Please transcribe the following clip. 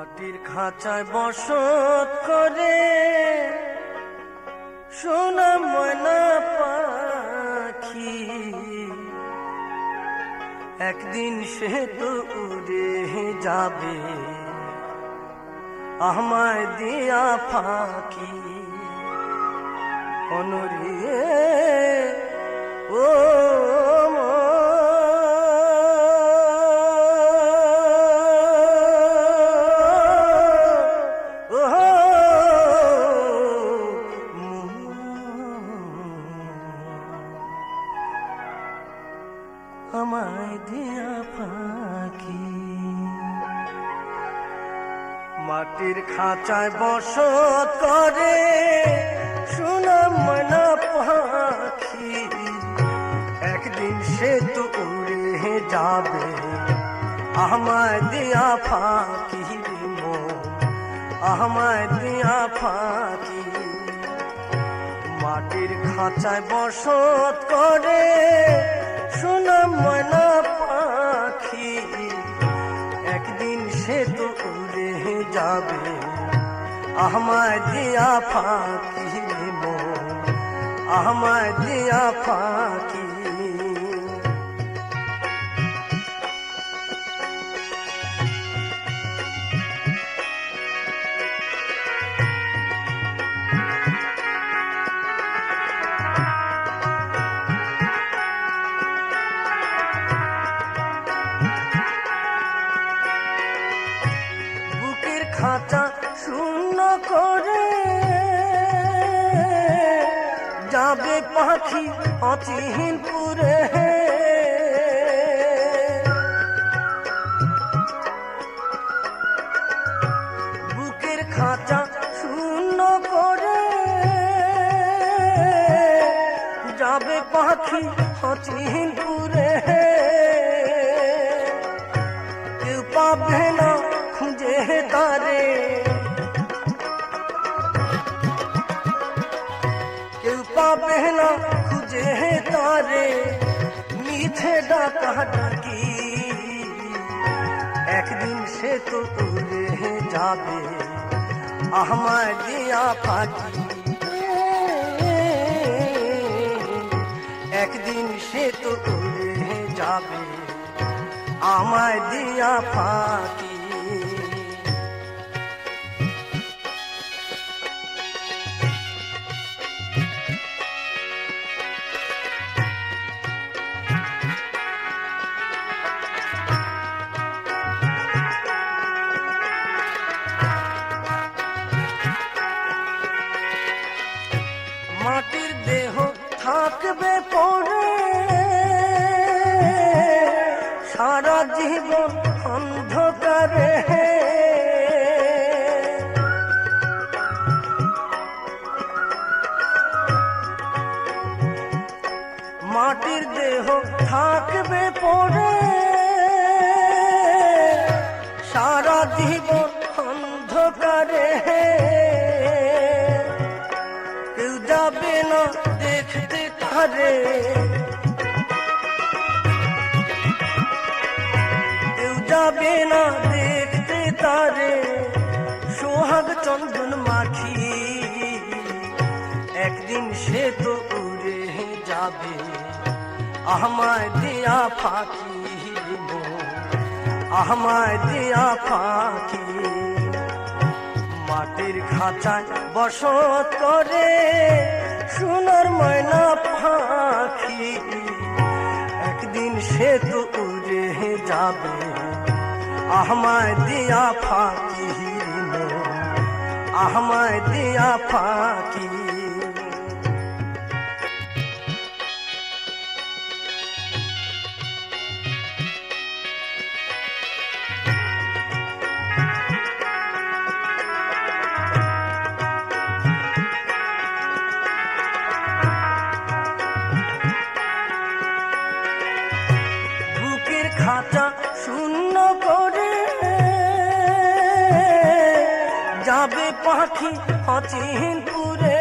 মাটির খাঁচায় বসত করে সোনা ময়না পাখি, একদিন সে তো উড়ে যাবে আমায় দিয়া ফাঁকি। অনুরে ও আমায় দিয়া ফাঁকি। মাটির খাঁচায় বসত করে সোনা ময়না পাখি, একদিন সে তো উড়ে যাবে আমায় দিয়া ফাঁকি। আমায় দিয়া ফাঁকি। মাটির খাঁচায় বসত করে সোনা ময়না পাখি, একদিন সে তো উড়ে যাবে আমায় দিয়া ফাঁকি। আমায় দিয়া ফাঁকি। খাঁচা শূন্য করে যাবে পাখি অচিহ্নপুরে, বুকের খাঁচা শূন্য করে যাবে পাখি অচিহ্নপুরে। কেউ পাবে না খুঁজে তারে, কেউ পাবে না খুঁজে তারে, মিছে ডাকা ডাকি। একদিন সে তো উড়ে যাবে আমায় দিয়া ফাঁকি। একদিন সে তো উড়ে যাবে আমায় দিয়া ফাঁকি। মাটির দেহ থাকবে পড়ে সারা জীবন অন্ধকারে, মাটির দেহ থাকবে পড়ে সারা জীবন অন্ধকারে। কেউ যাবে না দেখতে তারে, কেউ যাবে না দেখতে তারে, সোহাগ চন্দন মাখি। একদিন সে তো উড়ে যাবে আমায় দিয়া ফাঁকি। আমায় দিয়া ফাঁকি। মাটির খাঁচায় বসত করে সোনার ময়না পাখি, একদিন সে তো উড়ে যাবে আমায় দিয়া ফাঁকি। আমায় দিয়া ফাঁকি। খাঁচা শূন্য করে যাবে পাখি অচিহ্নপুরে,